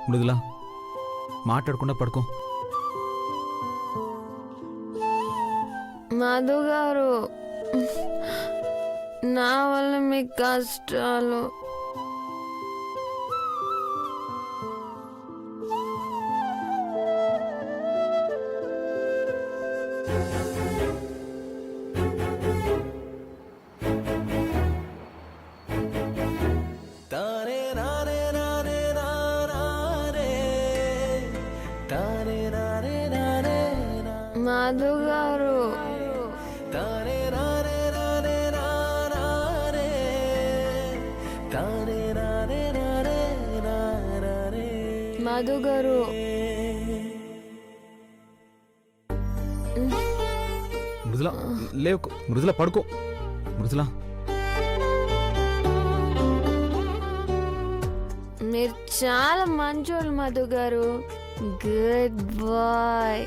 మృదులా మాట్లాడకుండా పడుకో. మధు గారు, నా వల్ల మీకు కష్టాలు. మధు గారు, మధు గారు, మృదులా లేవు. మృదులా పడుకో. మృదులా మీరు చాలా మంచోళ్ళు మధు గారు. Good boy.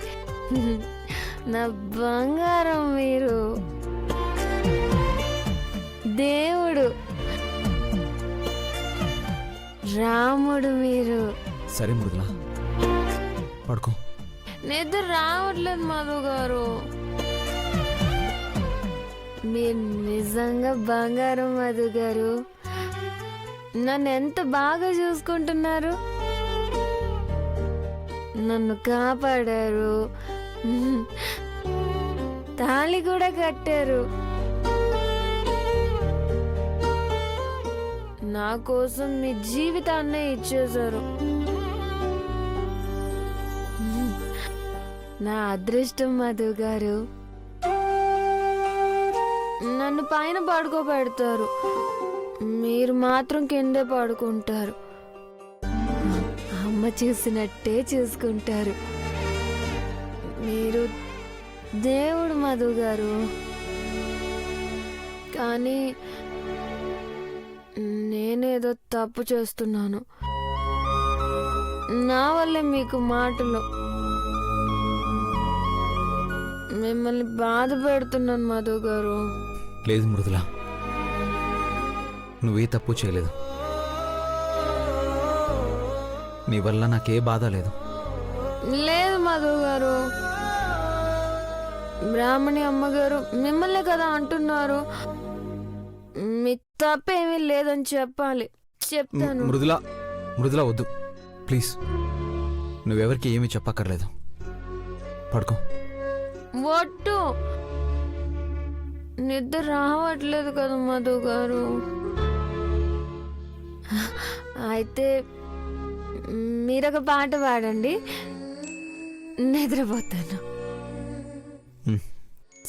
నా బంగారం మీరు. దేవుడు, రాముడు మీరు. సరే మృదులా పడుకో. నిద్ర రావట్లేదు మధు గారు. మీరు నిజంగా బంగారం మధు గారు. నన్ను ఎంత బాగా చూసుకుంటున్నారు. నన్ను కాపాడారు, తాళి కూడా కట్టారు. నా కోసం మీ జీవితాన్నే ఇచ్చేశారు. నా అదృష్టం మధు గారు. నన్ను పైన పడుకోబెడతారు, మీరు మాత్రం కిందే పడుకుంటారు. అమ్మ చూసినట్టే చూసుకుంటారు. మీరు దేవుడు మధు గారు. కానీ నేనేదో తప్పు చేస్తున్నాను. నా వల్లే మీకు మాటలు. మిమ్మల్ని బాధ పెడుతున్నాను మధు గారు. లేదు మృదులా, నువ్వే తప్పు చేయలేదు. నీ వల్ల నాకే బాధ లేదు. లేదు మధు గారు. బ్రాహ్మణి అమ్మగారు మిమ్మల్ని కదా అంటున్నారు. మీ తప్పేమీ లేదని చెప్పాలి. చెప్తాను. మృదులా, మృదులా వద్దు ప్లీజ్. నువ్వెవరికి ఏమీ చెప్పక్కర్లేదు. పడుకో. ఒట్టు. నిద్ర రావట్లేదు కదా మధు గారు. అయితే మీరొక పాట పాడండి, నిద్రపోతాను.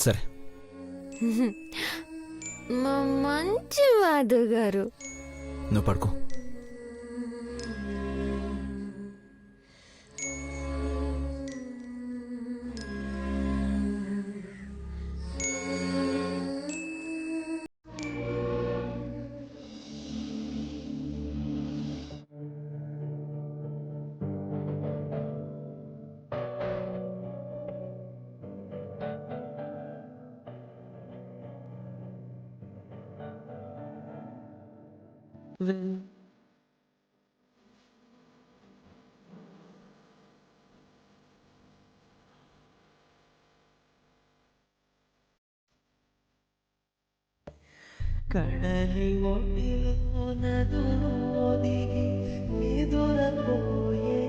సరే. మా మంచి మధు గారు. నువ్వు పడుకో. కడలి నదులోది ఎదురపోయే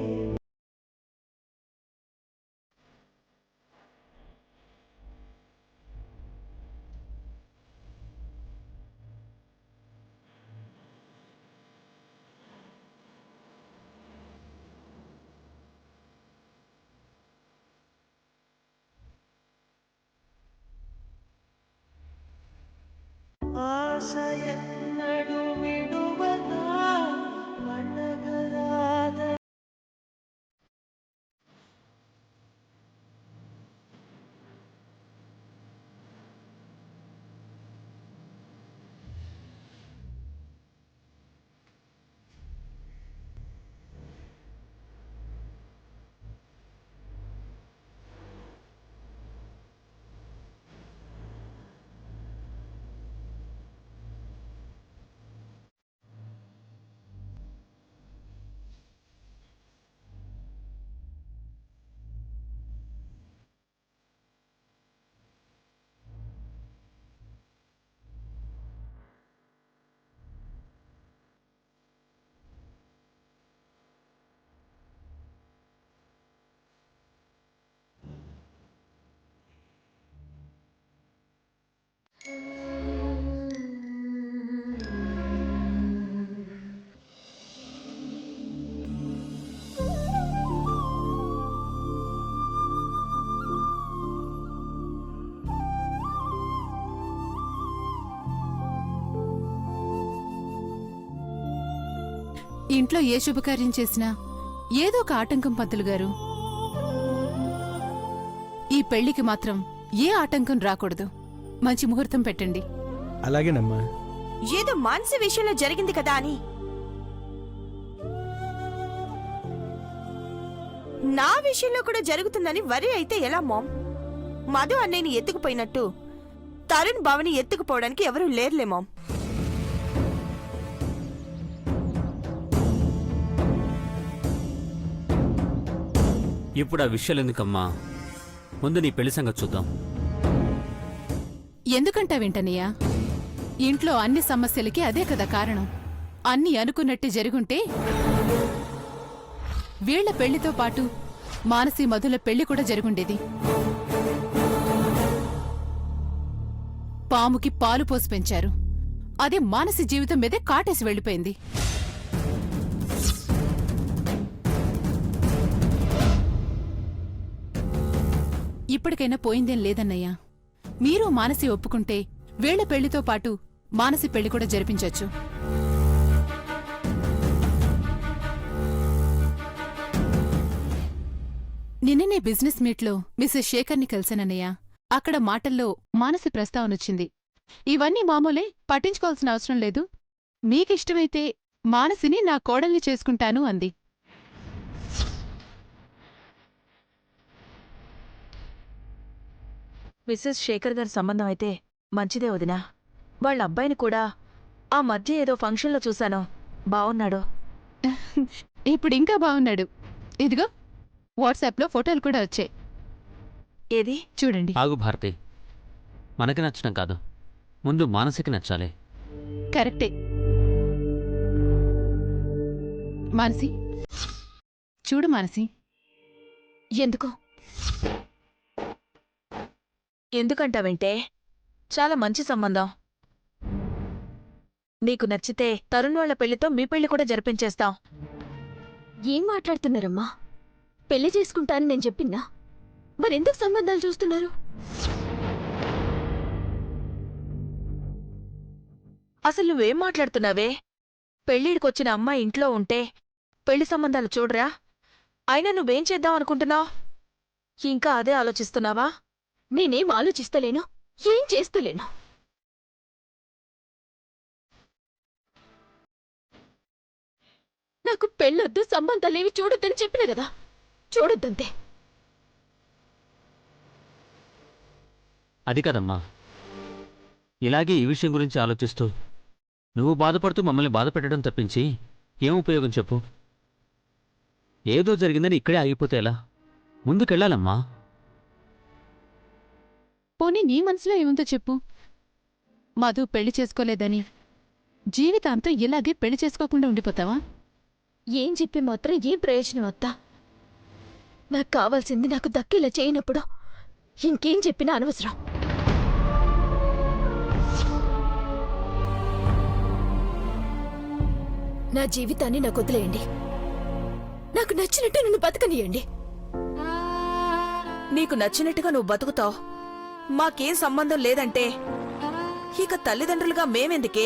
ఆశయన్నడు విడువదా వనగరాద ఇంట్లో ఏ శుభకార్యం చేసినా ఏదో ఒక ఆటంకం పంతులు గారు. ఈ పెళ్లికి మాత్రం ఏ ఆటంకం రాకూడదు. మంచి ముహూర్తం పెట్టండి. అలాగేనమ్మా. ఏదో మానసి విషయంలో జరిగింది కదా అని నా విషయంలో కూడా జరుగుతుందని వరి అయితే ఎలా మామ్? మధు అన్నయ్యని ఎత్తుకుపోయినట్టు తరుణ్ బావని ఎత్తుకుపోవడానికి ఎవరూ లేరులే మామ్. ఇప్పుడు ఆ విషయాలు ఎందుకమ్మా? ముందు నీ పెళ్లి సంగతి చూద్దాం. ఎందుకంటావేంటనయ్యా? ఇంట్లో అన్ని సమస్యలకి అదే కదా కారణం. అన్నీ అనుకున్నట్టు జరుగుంటే వీళ్ల పెళ్లితో పాటు మానసి మధుల పెళ్లి కూడా జరుగుండేది. పాముకి పాలు పోసి పెంచారు. అదే మానసి జీవితం మీదే కాటేసి వెళ్ళిపోయింది. ఇప్పటికైనా పోయిందేం లేదన్నయ్యా. మీరు మానసి ఒప్పుకుంటే వీళ్ల పెళ్లితో పాటు మానసి పెళ్లి కూడా జరిపించొచ్చు. నిన్ననే బిజినెస్ మీట్లో మిసెస్ శేఖర్ని కలిశానన్నయ్య. అక్కడ మాటల్లో మానసి ప్రస్తావనొచ్చింది. ఇవన్నీ మామూలే, పట్టించుకోవాల్సిన అవసరం లేదు. మీకిష్టమైతే మానసిని నా కోడల్ని చేసుకుంటాను అంది. మిస్సెస్ శేఖర్ గారి సంబంధం అయితే మంచిదే వదినా. వాళ్ళ అబ్బాయిని కూడా ఆ మధ్య ఏదో ఫంక్షన్లో చూశాను. బావున్నాడు. ఇప్పుడింకా బావున్నాడు. ఇదిగో వాట్సాప్లో ఫోటోలు కూడా వచ్చాయి. ఏది? చూడండి. ఆగు భారతి, మనకి నచ్చడం కాదు, ముందు మానసికి నచ్చాలి. కరెక్టే. మానసి చూడు. మానసి ఎందుకు? ఎందుకంటావంటే చాలా మంచి సంబంధం. నీకు నచ్చితే తరుణ్ వాళ్ళ పెళ్లితో మీ పెళ్లి కూడా జరిపించేస్తాం. ఏం మాట్లాడుతున్నారమ్మా? పెళ్లి చేసుకుంటానని నేను చెప్పినా, మరెందుకు సంబంధాలు చూస్తున్నారు? అసలు నువ్వేం మాట్లాడుతున్నావే? పెళ్ళిడికొచ్చిన అమ్మాయి ఇంట్లో ఉంటే పెళ్లి సంబంధాలు చూడరా? అయినా నువ్వేం చేద్దాం అనుకుంటున్నావు? ఇంకా అదే ఆలోచిస్తున్నావా? నేనేం ఆలోచిస్తలేను, ఏం చేస్తలేను. నాకు పెళ్ళొద్దు, సంబంధాలేవి చూడొద్దని చెప్పిన కదా. చూడొద్దంతే. అది కదమ్మా, ఇలాగే ఈ విషయం గురించి ఆలోచిస్తూ నువ్వు బాధపడుతూ మమ్మల్ని బాధపెట్టడం తప్పించి ఏం ఉపయోగం చెప్పు? ఏదో జరిగిందని ఇక్కడే ఆగిపోతే ఎలా? ముందుకెళ్ళాలమ్మా. పోనీ నీ మనసులో ఏముందో చెప్పు. మధు పెళ్లి చేసుకోలేదని జీవితాంతం ఇలాగే పెళ్లి చేసుకోకుండా ఉండిపోతావా? ఏం చెప్పి మాత్రం ఏం ప్రయోజనం వద్దా? నాకు కావాల్సింది నాకు దక్కేలా చేయనప్పుడు ఇంకేం చెప్పినా అనవసరం. నా జీవితాన్ని నాకు వదిలేయండి. నాకు నచ్చినట్టు నన్ను బతకనియండి. నీకు నచ్చినట్టుగా నువ్వు బతుకుతావు, మాకేం సంబంధం లేదంటే ఇక తల్లిదండ్రులుగా మేమెందుకే?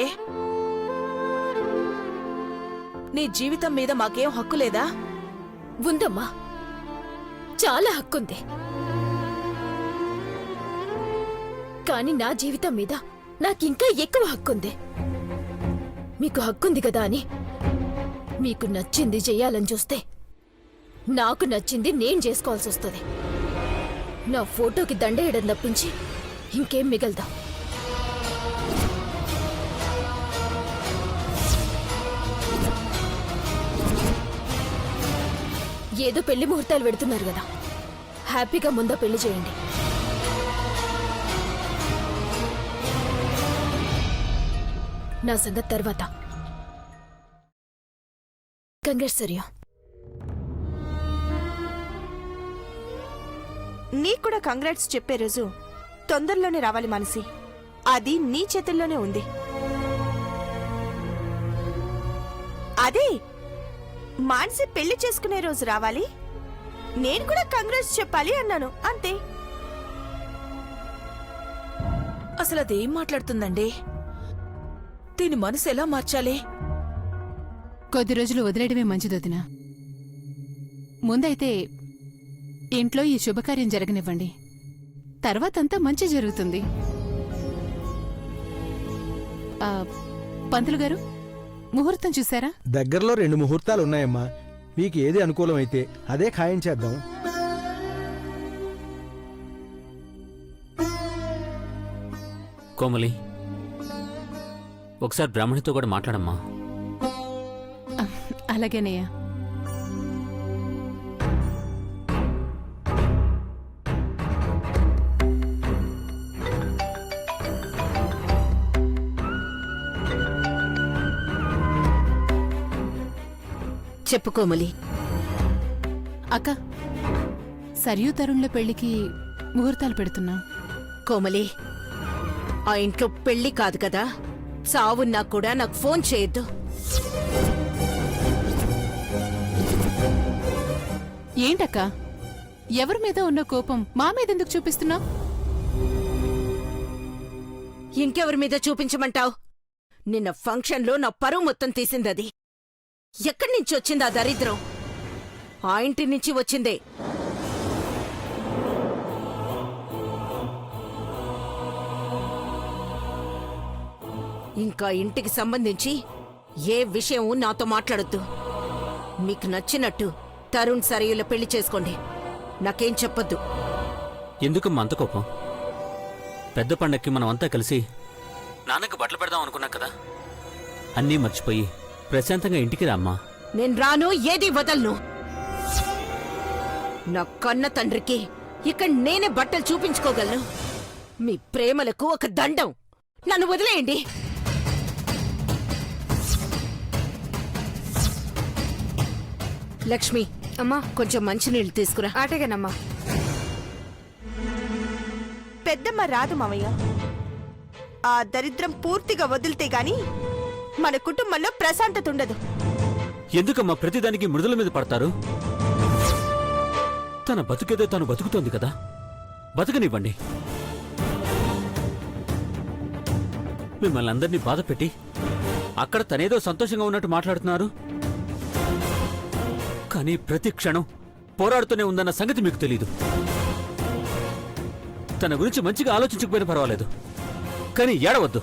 నీ జీవితం మీద మాకేం హక్కు లేదా? ఉందమ్మా, చాలా హక్కుంది. కాని నా జీవితం మీద నాకింకా ఎక్కువ హక్కుంది. మీకు హక్కుంది కదా అని మీకు నచ్చింది చెయ్యాలని చూస్తే నాకు నచ్చింది నేను చేసుకోవాల్సి వస్తుంది. నా ఫోటోకి దండేయడం తప్పించి ఇంకేం మిగలదా? ఏదో పెళ్లి ముహూర్తాలు పెడుతున్నారు కదా, హ్యాపీగా ముందా పెళ్లి చేయండి. నా సంగతి తర్వాత. కంగ్రాట్స్ సరియా. నీకు కూడా కంగ్రాట్స్ చెప్పే రోజు తొందరలోనే రావాలి మానసి. అది నీ చేతుల్లోనే ఉంది. అదే మానసి పెళ్లి చేసుకునే రోజు రావాలి, నేను కూడా కంగ్రెస్ చెప్పాలి అన్నాను, అంతే. అసలు అదేం మాట్లాడుతుందండి? దీని మనసు ఎలా మార్చాలి? కొద్ది రోజులు వదిలేయడమే మంచిది వదిన. ముందైతే ఇంట్లో ఈ శుభకార్యం జరగనివ్వండి, తర్వాతంతా మంచి జరుగుతుంది. పంతులు గారు, ముహూర్తం చూసారా? దగ్గరలో 2 ముహూర్తాలు ఉన్నాయమ్మా. మీకు ఏది అనుకూలమైతే అదే ఖాయం చేద్దాం. కోమలి, ఒకసారి బ్రాహ్మణితో కూడా మాట్లాడమ్మా. అలాగేనయ్యా. చెప్పు కోమలి. అక్క, సరియు తరుణ్ల పెళ్లికి ముహూర్తాలు పెడుతున్నా. కోమలి, ఆ ఇంట్లో పెళ్లి కాదు కదా, చావున్నా కూడా నాకు ఫోన్ చేయొద్దు. ఏంటక్క, ఎవరి మీద ఉన్న కోపం మా మీద ఎందుకు చూపిస్తున్నావు? ఇంకెవరి మీద చూపించమంటావు? నిన్న ఫంక్షన్లో నా పరువు మొత్తం తీసిందది. ఎక్కడి నుంచి వచ్చింది ఆ దరిద్రం? ఆ ఇంటి నుంచి వచ్చిందే. ఇంకా ఇంటికి సంబంధించి ఏ విషయం నాతో మాట్లాడొద్దు. మీకు నచ్చినట్టు తరుణ్ సరయుల పెళ్లి చేసుకోండి, నాకేం చెప్పొద్దు. ఎందుకమ్మా అంత కోపం? పెద్ద పండక్కి మనం అంతా కలిసి నాన్నకు బట్టలు పెడదాం అనుకున్నాం కదా. అన్నీ మర్చిపోయి ప్రశాంతంగా ఇంటికి రామ్మా. నేను రాను, ఏదీ వదలను. నా కన్న తండ్రికి ఇక్కడ నేనే బట్టలు చూపించుకోగలను. మీ ప్రేమలకు ఒక దండం. నన్ను వదిలేయండి. లక్ష్మి, అమ్మా కొంచెం మంచినీళ్ళు తీసుకురా. ఆటగానమ్మా. పెద్దమ్మ రాదు మావయ్య. ఆ దరిద్రం పూర్తిగా వదిలితే గాని మన కుటుంబంలో ప్రశాంతత ఉండదు. ఎందుకమ్మా ప్రతిదానికి మృదుల మీద పడతారు? తన బతుకేదో తాను బతుకుతోంది కదా, బతకనివ్వండి. మిమ్మల్ని అందరినీ బాధ పెట్టి అక్కడ తనేదో సంతోషంగా ఉన్నట్టు మాట్లాడుతున్నారు, కానీ ప్రతి క్షణం పోరాడుతూనే ఉందన్న సంగతి మీకు తెలీదు. తన గురించి మంచిగా ఆలోచించకపోయినా పర్వాలేదు, కానీ ఏడవద్దు.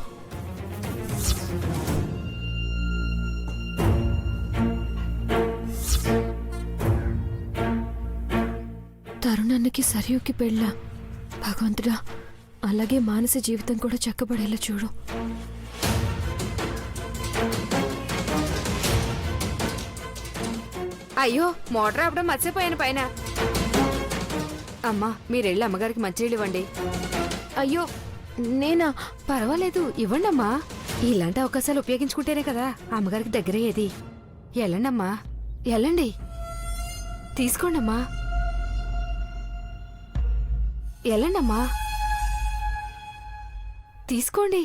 తరుణానికి సరియుకి పెళ్ళా? భగవంతుడా, అలాగే మానసి జీవితం కూడా చక్కబడేలా చూడు. అయ్యో, మోటార్ ఆపడం మర్చిపోయాను పైన. అమ్మా, మీరెళ్ళి అమ్మగారికి మంచినీళ్ళు ఇవ్వండి. అయ్యో, నేనా? పర్వాలేదు, ఇవ్వండమ్మా. ఇలాంటి అవకాశాలు ఉపయోగించుకుంటేనే కదా అమ్మగారికి దగ్గరయ్యేది. వెళ్ళండమ్మా, వెళ్ళండి, తీసుకోండమ్మా. వెళ్ళండమ్మా, తీసుకోండి.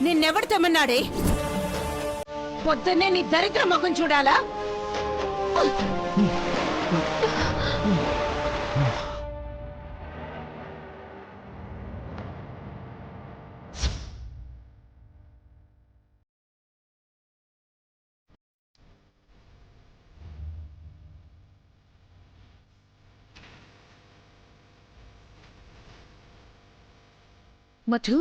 నిన్నెవడు తెమ్మన్నాడే? పొద్దున్నే నీ దరిద్ర ముఖం చూడాలా? మధు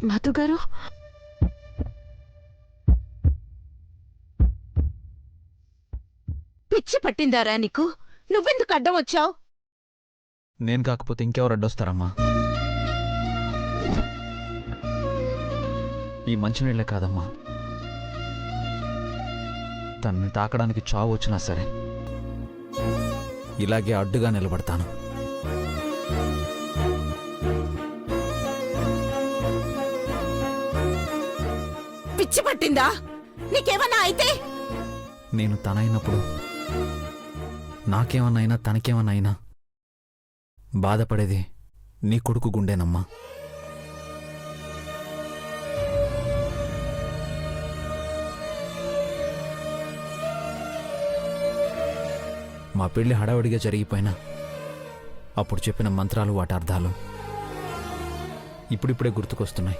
మధు గారు పిచ్చి పట్టిందారా నీకు? నువ్వెందుకు అడ్డం వచ్చావు? నేను కాకపోతే ఇంకెవరు అడ్డొస్తారమ్మా? ఈ మంచినీళ్ళే కాదమ్మా, తనని తాకడానికి చావు వచ్చినా సరే ఇలాగే అడ్డుగా నిలబడతాను. పిచ్చి పట్టిందా? నీకేమన్నా అయితే? నేను తనైనప్పుడు నాకేమన్నా అయినా తనకేమన్నా అయినా బాధపడేది నీ కొడుకు గుండెనమ్మా. మా పెళ్లి హడావుడిగా జరిగిపోయినా అప్పుడు చెప్పిన మంత్రాలు, వాటి అర్థాలు ఇప్పుడిప్పుడే గుర్తుకొస్తున్నాయి.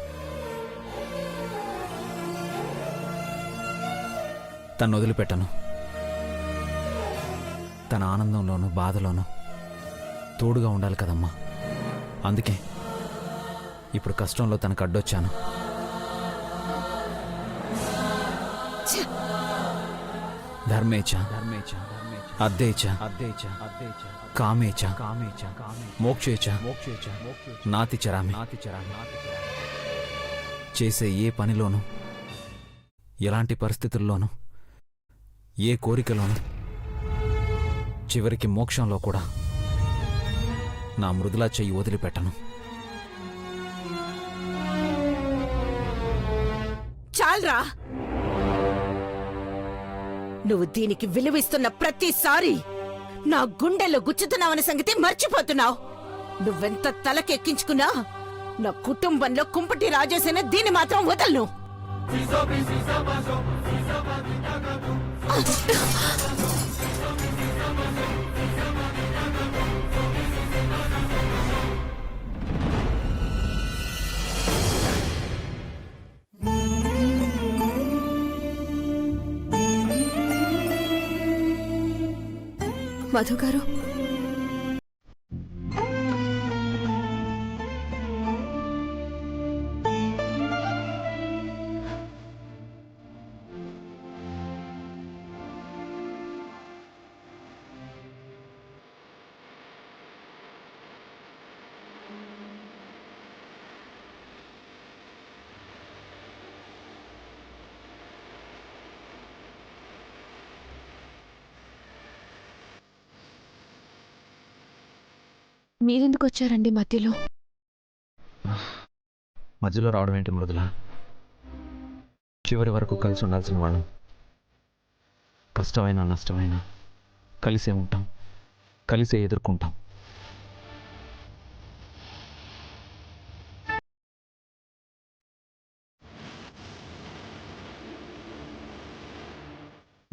తను వదిలిపెట్టను. తన ఆనందంలోనూ బాధలోనూ తోడుగా ఉండాలి కదమ్మా. అందుకే ఇప్పుడు కష్టంలో తనకు అడ్డొచ్చాను. ధర్మేచ అద్దేచ కామేచ మోక్షేచ నాతి చరామి. చేసే ఏ పనిలోనూ, ఎలాంటి పరిస్థితుల్లోనూ, ఏ కోరికలోనూ, చివరికి మోక్షంలో కూడా నా మృదులా చెయ్యి వదిలిపెట్టను. చాల్రా! నువ్వు దీనికి విలువిస్తున్న ప్రతిసారి నా గుండెల్లో గుచ్చుతున్నావన్న సంగతి మర్చిపోతున్నావు. నువ్వెంత తలకెక్కించుకున్నా నా కుటుంబంలో కుంపటి రాజేసిన దీన్ని మాత్రం వదలను. మధు గారు, మీరెందుకు వచ్చారండి మధ్యలో? మధ్యలో రావడం ఏంటి మృదుల? చివరి వరకు కలిసి ఉండాల్సిన వాళ్ళం. కష్టమైనా నష్టమైనా కలిసే ఉంటాం, కలిసే ఎదుర్కొంటాం.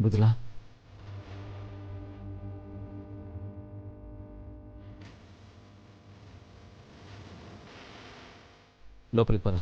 మృదుల, లోపలికి పద.